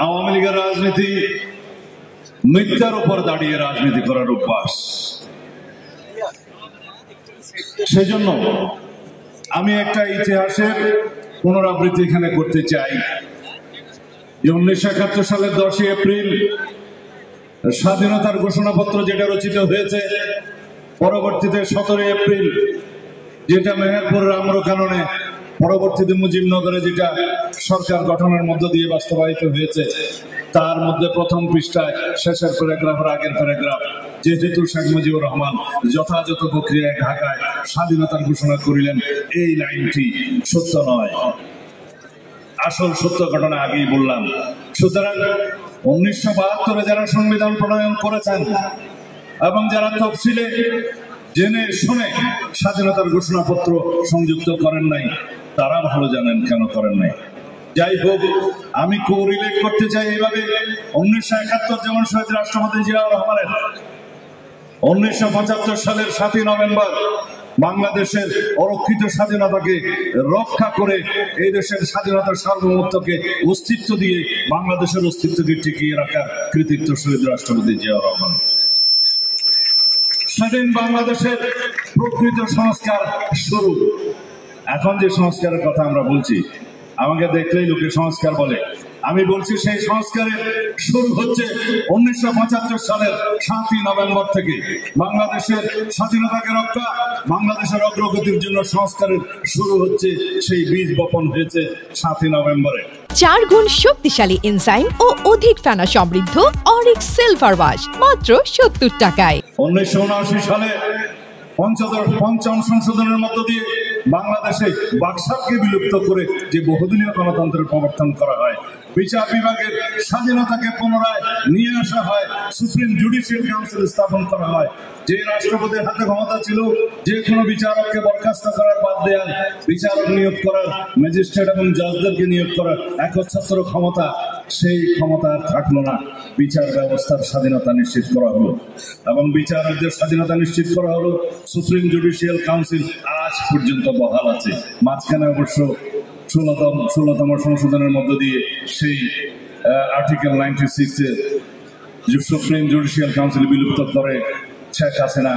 আওয়ামী লীগের রাজনীতি মিথ্যার উপর দাঁড়িয়ে রাজনীতি করার অভ্যাস। সেজন্য আমি একটা ইতিহাসের পুনরাবৃত্তি এখানে করতে চাই। 1971 সালের 10 এপ্রিল স্বাধীনতার ঘোষণাপত্র যেটা রচিত হয়েছে, পরবর্তীতে 17 এপ্রিল যেটা মেহেরপুরের আম্রকাননে, পরবর্তীতে মুজিবনগরে যেটা সরকার গঠনের মধ্য দিয়ে বাস্তবায়িত হয়েছে, তার মধ্যে প্রথম পৃষ্ঠায় শেষের প্যারাগ্রাফের আগের প্যারাগ্রাফ, যেহেতু শেখ মুজিবুর রহমান যথাযথ প্রক্রিয়ায় ঢাকায় স্বাধীনতার ঘোষণা করিলেন, এই লাইনটি সত্য নয়। আসল সত্য ঘটনা আগেই বললাম। সুতরাং 1972 যারা সংবিধান প্রণয়ন করেছেন এবং যারা তফসিলে জেনে শুনে স্বাধীনতার ঘোষণাপত্র সংযুক্ত করেন নাই, তারা ভালো জানেন কেন করেন নাই। যাই হোক, আমি কোরিলেট করতে চাই এইভাবে। 1971 যেমন শহীদ রাষ্ট্রপতি জিয়াউর রহমানের 1975 সালের 7 নভেম্বর বাংলাদেশের অরক্ষিত স্বাধীনতাকে রক্ষা করে এই দেশের স্বাধীনতার সার্বভৌমত্বকে অস্তিত্ব দিয়ে বাংলাদেশের অস্তিত্বকে টিকিয়ে রাখার কৃতিত্ব শহীদ রাষ্ট্রপতি জিয়াউর রহমান। স্বাধীন বাংলাদেশের প্রকৃত সংস্কার শুরু। এখন যে সংস্কারের কথা আমরা বলছি, আমাকে দেখলেই লোকে সংস্কার বলে। আমি বলছি সেই সংস্কারের শুরু হচ্ছে 1975 সালের 7 নভেম্বর থেকে। বাংলাদেশের স্বাধীনতাকে রক্ষা, বাংলাদেশের অগ্রগতির জন্য সংস্কারের শুরু হচ্ছে, সেই বীজ বপন হয়েছে 7 নভেম্বরে। 4 গুণ শক্তিশালী এনজাইম ও অধিক ফেনা সমৃদ্ধ অরিক সিলভার ওয়াশ মাত্র 70 টাকায়। 1979 সালে পঞ্চম সংশোধনের মধ্য দিয়ে বাংলাদেশে বাকশালকে বিলুপ্ত করে যে বহুদিনীয় গণতন্ত্রের প্রবর্তন করা হয়, বিচার বিভাগের স্বাধীনতাকে পুনরায় নিয়ে আসা হয়, সুপ্রিম জুডিশিয়াল কাউন্সিল স্থাপন করা হয়। যে রাষ্ট্রপতির হাতে ক্ষমতা ছিল যে কোনো বিচারককে বরখাস্ত করার, বাদ দেওয়ার, বিচারক নিয়োগ করার, ম্যাজিস্ট্রেট এবং জজদেরকে নিয়োগ করার একচ্ছত্র ক্ষমতা, সেই ক্ষমতা আর থাকলো না। বিচার ব্যবস্থার স্বাধীনতা নিশ্চিত করা হলো এবং বিচারকদের স্বাধীনতা নিশ্চিত করা হলো। সুপ্রিম জুডিশিয়াল কাউন্সিল আজ পর্যন্ত বহাল আছে। মাঝখানে অবশ্য 16তম সংশোধনের মধ্য দিয়ে সেই আর্টিকেল 96-এ সুপ্রিম জুডিশিয়াল কাউন্সিল বিলুপ্ত করে শেখ হাসিনা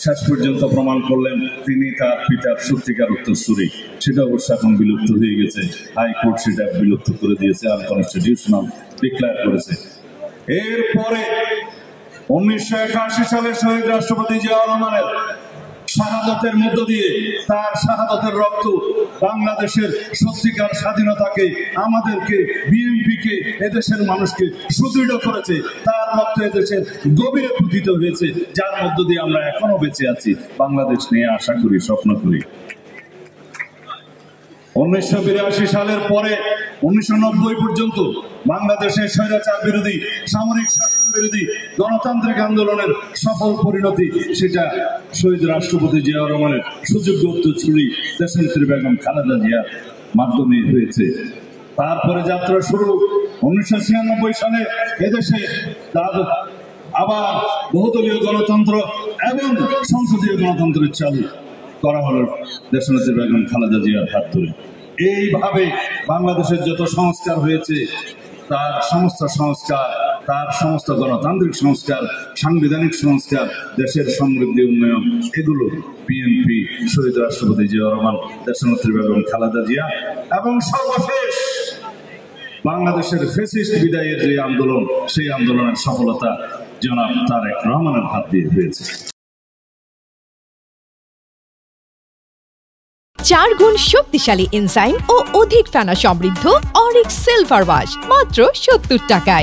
শেষ পর্যন্ত প্রমাণ করলেন তিনি তার পিতার সত্যিকার উত্তরসূরি। সেটা অবশ্য এখন বিলুপ্ত হয়ে গেছে। হাইকোর্ট সেটা বিলুপ্ত করে দিয়েছে, আনকনস্টিটিউশনাল ডিক্লেয়ার করেছে। এরপরে 1981 সালে শহীদ রাষ্ট্রপতি জিয়াউর রহমানের শাহাদতের মধ্য দিয়ে, তার শাহাদতের রক্ত বাংলাদেশের সত্যিকার স্বাধীনতাকে, আমাদেরকে, বিএনপিকে, এদেশের মানুষকে সুদৃঢ় করেছে। তার রক্ত এদেশের গভীরে পতিত হয়েছে, যার মধ্য দিয়ে আমরা এখনো বেঁচে আছি, বাংলাদেশ নিয়ে আশা করি, স্বপ্ন করি। 1982 সালের পরে 1990 পর্যন্ত বাংলাদেশের স্বৈরাচার বিরোধী, সামরিক শাসন বিরোধী গণতান্ত্রিক আন্দোলনের সফল পরিণতি, সেটা শহীদ রাষ্ট্রপতি জিয়াউর রহমানের সুযোগ্য উত্তরসূরি দেশনেত্রী বেগম খালেদা জিয়ার মাধ্যমে হয়েছে। তারপরে যাত্রা শুরু 1996 সালে এদেশে আবার বহুদলীয় গণতন্ত্র এবং সংসদীয় গণতন্ত্রের চালু করা হলো দেশনেত্রী বেগম খালেদা জিয়ার হাত ধরে। এইভাবে বাংলাদেশের যত সংস্কার হয়েছে, তার সমস্ত সংস্কার, তার সমস্ত গণতান্ত্রিক সংস্কার, সাংবিধানিক সংস্কার, দেশের সমৃদ্ধি, উন্নয়ন, এগুলো বিএনপি, শহীদ রাষ্ট্রপতি জিয়াউর রহমান, দেশনেত্রী বেগম খালেদা জিয়া এবং সর্বশেষ বাংলাদেশের ফ্যাসিস্ট বিদায়ের যে আন্দোলন, সেই আন্দোলনের সফলতা জনাব তারেক রহমানের হাত দিয়ে হয়েছে। 4 গুণ শক্তিশালী এনজাইম ও অধিক ফেনা সমৃদ্ধ অরিক সিলভার ওয়াশ মাত্র 70 টাকায়।